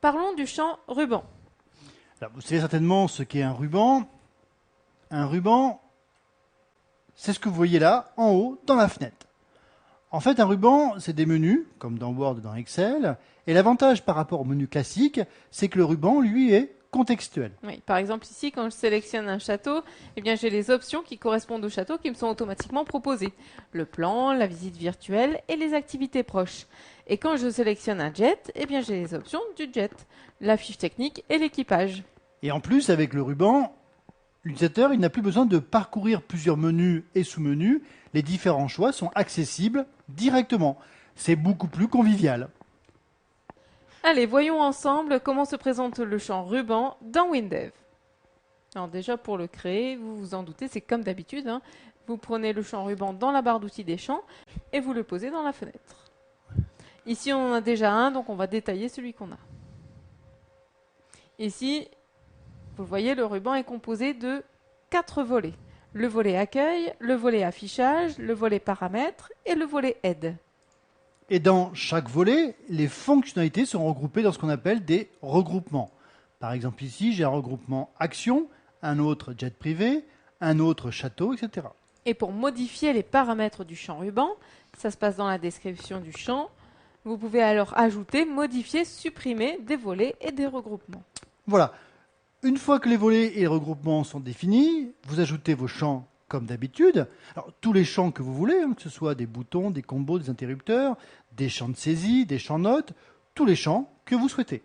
Parlons du champ ruban. Alors, vous savez certainement ce qu'est un ruban. Un ruban, c'est ce que vous voyez là, en haut, dans la fenêtre. En fait, un ruban, c'est des menus, comme dans Word et dans Excel. Et l'avantage par rapport au menu classique, c'est que le ruban, lui, est contextuel. Oui, par exemple ici, quand je sélectionne un château, eh bien j'ai les options qui correspondent au château qui me sont automatiquement proposées. Le plan, la visite virtuelle et les activités proches. Et quand je sélectionne un jet, eh bien j'ai les options du jet, la fiche technique et l'équipage. Et en plus, avec le ruban, l'utilisateur il n'a plus besoin de parcourir plusieurs menus et sous-menus. Les différents choix sont accessibles directement. C'est beaucoup plus convivial. Allez, voyons ensemble comment se présente le champ ruban dans WinDev. Alors déjà, pour le créer, vous vous en doutez, c'est comme d'habitude. Vous prenez le champ ruban dans la barre d'outils des champs et vous le posez dans la fenêtre. Ici, on en a déjà un, donc on va détailler celui qu'on a. Ici, vous voyez, le ruban est composé de 4 volets. Le volet accueil, le volet affichage, le volet paramètres et le volet aide. Et dans chaque volet, les fonctionnalités sont regroupées dans ce qu'on appelle des regroupements. Par exemple ici, j'ai un regroupement action, un autre jet privé, un autre château, etc. Et pour modifier les paramètres du champ ruban, ça se passe dans la description du champ. Vous pouvez alors ajouter, modifier, supprimer des volets et des regroupements. Voilà. Une fois que les volets et les regroupements sont définis, vous ajoutez vos champs comme d'habitude. Alors, tous les champs que vous voulez, que ce soit des boutons, des combos, des interrupteurs, des champs de saisie, des champs notes, tous les champs que vous souhaitez.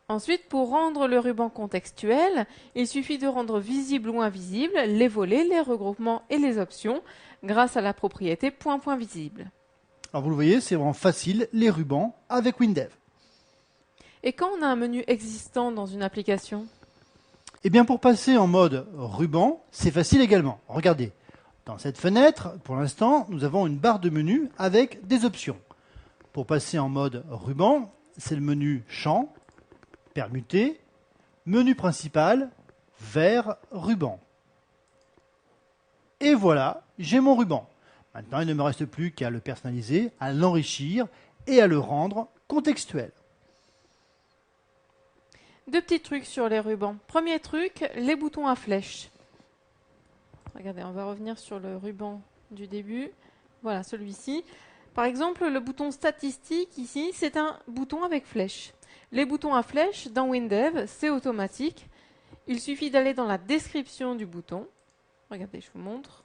Ensuite, pour rendre le ruban contextuel, il suffit de rendre visible ou invisible les volets, les regroupements et les options grâce à la propriété point visible. Alors vous le voyez, c'est vraiment facile, les rubans avec WinDev. Et quand on a un menu existant dans une application ? Eh bien pour passer en mode ruban, c'est facile également. Regardez, dans cette fenêtre, pour l'instant, nous avons une barre de menu avec des options. Pour passer en mode ruban, c'est le menu champ, permuté, menu principal, vert, ruban. Et voilà, j'ai mon ruban. Maintenant, il ne me reste plus qu'à le personnaliser, à l'enrichir et à le rendre contextuel. 2 petits trucs sur les rubans. Premier truc, les boutons à flèche. Regardez, on va revenir sur le ruban du début. Voilà, celui-ci. Par exemple, le bouton statistique ici, c'est un bouton avec flèche. Les boutons à flèche, dans WinDev, c'est automatique. Il suffit d'aller dans la description du bouton. Regardez, je vous montre.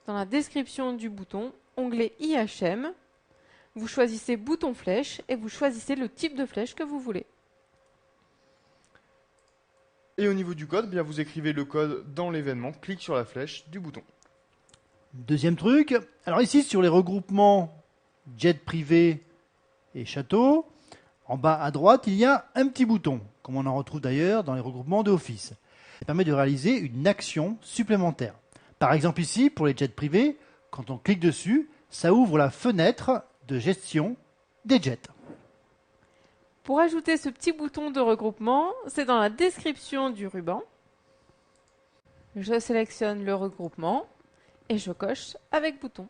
Dans la description du bouton, onglet IHM, vous choisissez bouton flèche et vous choisissez le type de flèche que vous voulez. Et au niveau du code, bien vous écrivez le code dans l'événement, clique sur la flèche du bouton. Deuxième truc, alors ici sur les regroupements jet privé et château, en bas à droite, il y a un petit bouton, comme on en retrouve d'ailleurs dans les regroupements de Office. Ça permet de réaliser une action supplémentaire. Par exemple ici, pour les jets privés, quand on clique dessus, ça ouvre la fenêtre de gestion des jets. Pour ajouter ce petit bouton de regroupement, c'est dans la description du ruban. Je sélectionne le regroupement et je coche avec bouton.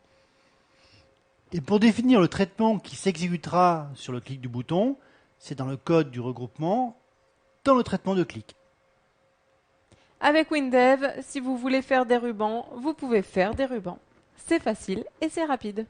Et pour définir le traitement qui s'exécutera sur le clic du bouton, c'est dans le code du regroupement, dans le traitement de clic. Avec WinDev, si vous voulez faire des rubans, vous pouvez faire des rubans. C'est facile et c'est rapide.